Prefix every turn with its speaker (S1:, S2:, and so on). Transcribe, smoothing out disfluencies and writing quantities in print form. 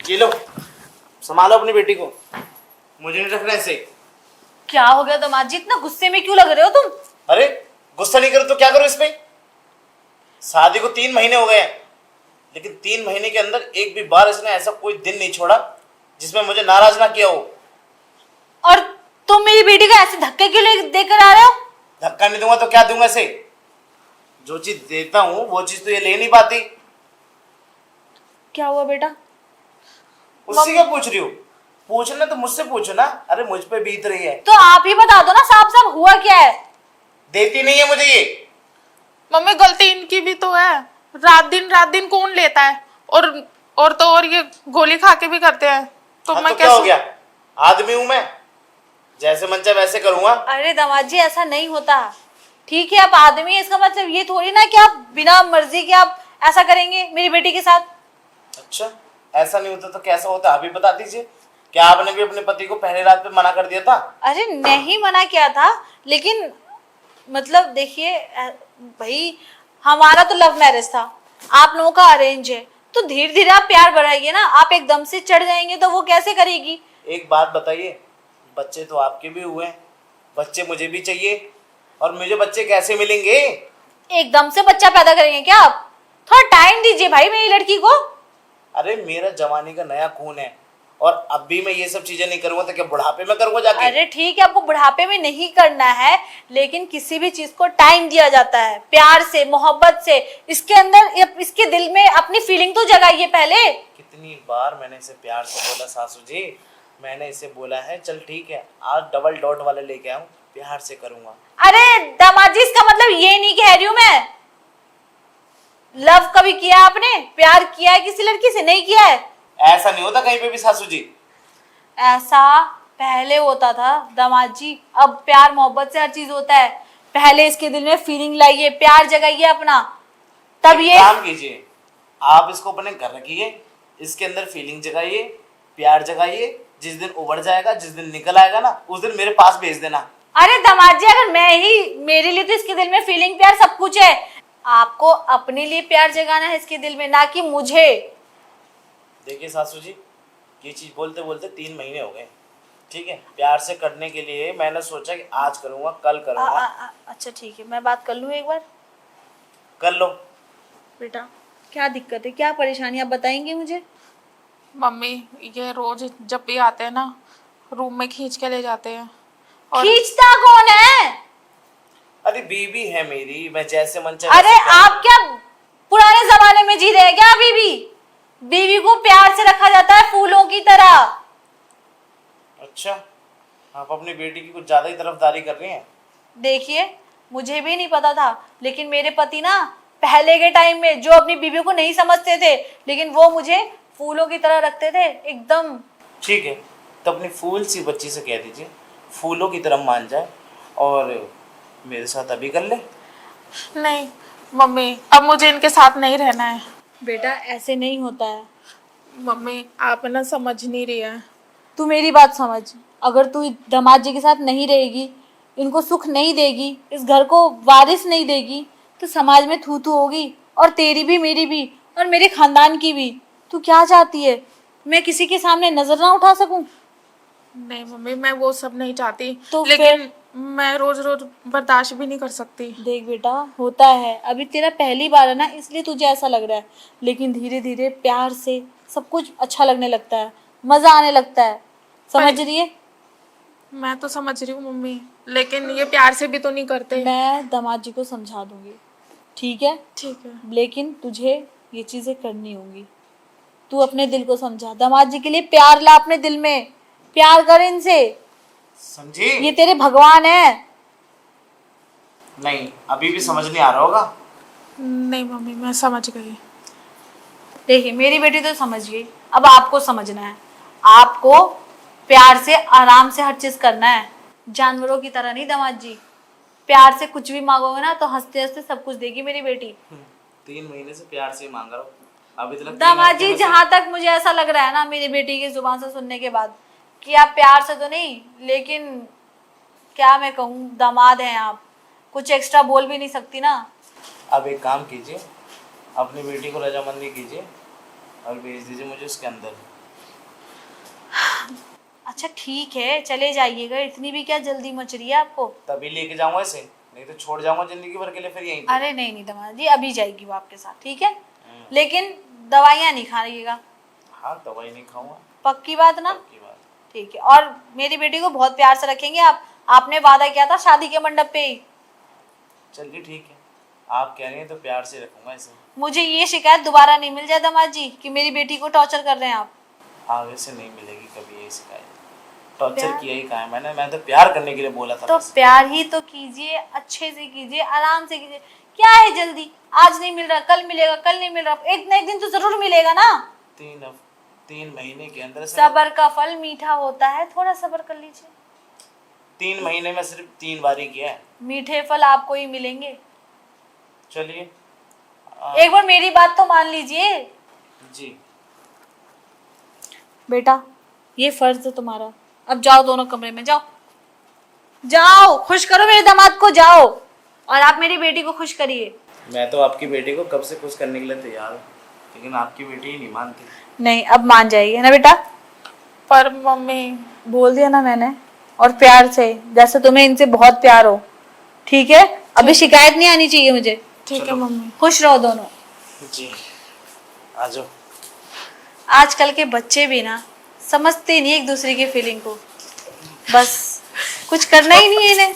S1: ये लो, संभालो अपनी बेटी को, मुझे नहीं रखना ऐसे।
S2: क्या हो गया दामाद जी, इतना गुस्से में क्यों लग रहे हो तुम?
S1: अरे गुस्सा नहीं करो तो क्या करो इसमें? शादी को 3 महीने हो गए हैं, लेकिन 3 महीने के अंदर एक भी बार इसने ऐसा कोई दिन नहीं छोड़ा जिसमें मुझे नाराज ना किया हो।
S2: और तुम मेरी बेटी को ऐसे धक्के क्यों देकर आ रहे हो?
S1: धक्का नहीं दूंगा तो क्या दूंगा इसे? जो चीज देता हूं वो चीज तो ये ले नहीं पाती।
S2: क्या हुआ बेटा?
S1: उससे क्या पूछ रही हो? पूछना तो मुझसे पूछो ना। अरे मुझ पे बीत रही है
S2: तो आप ही बता दो ना साफ साफ हुआ क्या है।
S1: देती नहीं है मुझे ये।
S3: मम्मी गलती इनकी भी तो है, रात दिन कौन लेता है? और ये गोली खा के भी करते हैं, तो
S1: हाँ,
S3: मैं
S1: तो क्या हो
S3: कैसे?
S1: गया? आदमी हूं मैं, जैसे मन चाहे वैसे करूंगा।
S2: अरे दामाद जी ऐसा नहीं होता। ठीक है आप आदमी है, इसका मतलब ये थोड़ी ना कि आप बिना मर्जी के आप ऐसा करेंगे मेरी बेटी के साथ।
S1: अच्छा, ऐसा नहीं होता तो कैसा होता? अभी बता दीजिए। क्या आपने भी अपने पति को पहली रात पे मना कर दिया था?
S2: अरे नहीं मना किया था, लेकिन मतलब देखिए भाई हमारा तो लव मैरिज था, आप लोगों का अरेंज है, तो धीरे धीरे आप प्यार बढ़ाइए ना। आप एकदम से चढ़ जाएंगे तो वो कैसे करेगी?
S1: एक बात बताइए, बच्चे तो आपके भी हुए हैं, बच्चे मुझे भी चाहिए, और मुझे बच्चे कैसे मिलेंगे?
S2: एकदम से बच्चा पैदा करेंगे क्या आप? थोड़ा टाइम दीजिए भाई मेरी लड़की को।
S1: अरे मेरा जवानी का नया खून है, और अब भी मैं ये सब चीजें नहीं करूंगा तो क्या बुढ़ापे में करूंगा जाके?
S2: अरे ठीक है आपको बुढ़ापे में नहीं करना है, लेकिन किसी भी चीज को टाइम दिया जाता है, प्यार से मोहब्बत से। इसके अंदर इसके दिल में अपनी फीलिंग तो जगाइए पहले।
S1: कितनी बार मैंने इसे प्यार से बोला सासू जी, मैंने इसे बोला है चल ठीक है आज डबल डॉट वाले लेके आऊं, प्यार से करूंगा।
S2: अरे दामाद जी इसका मतलब ये नहीं कह रही हूं मैं। लव कभी किया आपने? प्यार किया है किसी लड़की से? नहीं किया है।
S1: ऐसा नहीं होता कहीं पे भी सासू जी।
S2: ऐसा पहले होता था दामाद जी, अब प्यार मोहब्बत से हर चीज होता है। पहले इसके दिल में फीलिंग लाइए, प्यार जगाइए अपना, तब ये
S1: काम कीजिए, आप इसको अपने घर रखिए, इसके अंदर फीलिंग जगाइए, प्यार जगाइए। जिस दिन उबड़ जाएगा, जिस दिन निकल आएगा ना, उस दिन मेरे पास भेज देना।
S2: अरे दामाद जी अगर मेरे लिए तो इसके दिल में फीलिंग प्यार सब कुछ है। आपको अपने लिए प्यार जगाना है इसके दिल में, ना कि मुझे।
S1: देखिए सासू जी, ये चीज बोलते बोलते 3 महीने हो गए, ठीक है? प्यार से करने के लिए मैंने सोचा कि आज करूंगा, कल करूंगा।
S2: अच्छा ठीक है, मैं बात कर लूँ एक बार।
S1: कर लो।
S2: बेटा क्या दिक्कत है, क्या परेशानी आप बताएंगे मुझे?
S3: मम्मी ये रोज जब भी आते हैं ना, रूम में खींच के ले जाते हैं। और
S2: खींचता कौन है?
S1: अरे बीवी है मेरी, मैं जैसे मन चाहे
S2: अरे
S1: वैसे करूं।
S2: आप क्या पुराने जमाने में जी रहे हैं क्या अभी भी? बीवी को प्यार से रखा जाता है फूलों की तरह।
S1: अच्छा, आप अपनी बेटी की कुछ ज्यादा ही तरफदारी कर रही हैं।
S2: देखिए मुझे भी नहीं पता था, लेकिन मेरे पति ना पहले के टाइम में जो अपनी बीवी को नहीं समझते थे, लेकिन वो मुझे फूलों की तरह रखते थे एकदम।
S1: ठीक है, तो अपनी फूल सी बच्ची से कह दीजिए फूलों की तरह मान जाए और मेरे साथ अभी कर ले।
S3: नहीं मम्मी, अब मुझे इनके साथ नहीं रहना है।
S2: बेटा ऐसे नहीं होता है।
S3: मम्मी आप ना समझ नहीं रही है।
S2: तू मेरी बात समझ, अगर तू दामाद जी के साथ नहीं रहेगी, इनको सुख नहीं देगी, इस घर को वारिस नहीं देगी, तो समाज में थू थू होगी, और तेरी भी मेरी भी और मेरे खानदान की भी। तू क्या चाहती है, मैं किसी के सामने नजर ना उठा सकूं?
S3: नहीं मम्मी, मैं वो सब नहीं चाहती,
S2: तो
S3: लेकिन मैं रोज रोज बर्दाश्त भी नहीं कर सकती।
S2: देख बेटा होता है, अभी तेरा पहली बार है ना, इसलिए तुझे ऐसा लग रहा है, लेकिन धीरे धीरे प्यार से सब कुछ अच्छा लगने लगता है, मजा आने लगता है। समझ रही है?
S3: मैं तो समझ रही हूँ मम्मी, लेकिन ये प्यार से भी तो नहीं करते।
S2: मैं दामाद जी को समझा दूंगी, ठीक है?
S3: ठीक है।
S2: लेकिन तुझे ये चीजें करनी होंगी। तू अपने दिल को समझा, दामाद जी के लिए प्यार ला अपने दिल में, प्यार कर इनसे।
S1: समझी?
S2: ये तेरे भगवान है।
S1: नहीं, अभी भी समझ नहीं आ रहा होगा।
S3: नहीं मम्मी, मैं समझ गई।
S2: देखिए मेरी बेटी तो समझ गई, अब आपको समझना है। आपको प्यार से आराम से हर चीज करना है, जानवरों की तरह नहीं दामाद जी। प्यार से कुछ भी मांगोगे ना तो हंसते हंसते सब कुछ देगी मेरी बेटी।
S1: 3 महीने से प्यार से ही मांग रहा हूँ, अभी तक 3
S2: दामाद
S1: हफ्ते
S2: जी
S1: में से-
S2: जहाँ तक मुझे ऐसा लग रहा है ना मेरी बेटी की जुबान से सुनने के बाद, कि आप प्यार से तो नहीं, लेकिन क्या मैं कहूँ, दामाद हैं आप, कुछ एक्स्ट्रा बोल भी नहीं सकती ना।
S1: अब एक काम कीजिए, अपनी बेटी को रजामंदी कीजिए और भेज दीजिए मुझे उसके अंदर।
S2: अच्छा ठीक है, चले जाइएगा, इतनी भी क्या जल्दी मच रही है आपको?
S1: तभी लेके जाऊंगा इसे, नहीं तो छोड़ जाऊंगा जिंदगी भर के लिए फिर यहीं पे।
S2: अरे नहीं नहीं दामाद जी, अभी जाएगी वो आपके साथ, ठीक है? लेकिन दवाइयाँ नहीं खाइएगा।
S1: हाँ दवाई नहीं खाऊंगा।
S2: पक्की बात ना?
S1: की बात।
S2: ठीक है। और मेरी बेटी को बहुत प्यार से रखेंगे आप, आपने वादा किया था शादी के मंडप पे ही।
S1: चलिए ठीक है, आप कह रही हैं तो प्यार से रखूंगा इसे।
S2: मुझे ये शिकायत दोबारा नहीं मिल जाए दामाद जी कि मेरी बेटी को टॉर्चर कर रहे हैं आप।
S1: आगे से नहीं मिलेगी कभी ये शिकायत। टॉर्चर
S2: प्यार-
S1: किया ही कहा है मैं तो प्यार करने के लिए बोला था
S2: तो
S1: बस।
S2: प्यार ही तो कीजिए, अच्छे से कीजिए, आराम से कीजिए। क्या है जल्दी? आज नहीं मिल रहा कल मिलेगा, कल नहीं मिल रहा एक ना एक दिन तो जरूर मिलेगा ना।
S1: 3 महीने के अंदर से
S2: सब्र का फल मीठा होता है, थोड़ा सब्र कर लीजिए।
S1: 3 महीने में सिर्फ 3 बार ही किया है।
S2: मीठे फल आपको ही मिलेंगे।
S1: चलिए
S2: एक बार मेरी बात तो मान लीजिए।
S1: जी।
S2: बेटा ये फर्ज है तुम्हारा, अब जाओ दोनों कमरे में, जाओ जाओ, खुश करो मेरे दामाद को, जाओ। और आप मेरी बेटी को खुश करिए।
S1: मैं तो आपकी बेटी को कब से खुश करने के लिए तैयार हूँ, लेकिन आपकी बेटी ही नहीं मानती।
S2: नहीं अब मान जाएगी है ना बेटा?
S3: पर मम्मी
S2: बोल दिया ना मैंने, और प्यार से, जैसे तुम्हें इनसे बहुत प्यार हो, ठीक है? अभी शिकायत नहीं आनी चाहिए मुझे।
S3: ठीक है
S1: चलो।
S3: मम्मी।
S2: खुश रहो दोनों।
S1: जी आ जाओ।
S2: आजकल के बच्चे भी ना समझते नहीं एक दूसरे की फीलिंग को, बस कुछ करना ही नहीं है इन्हें।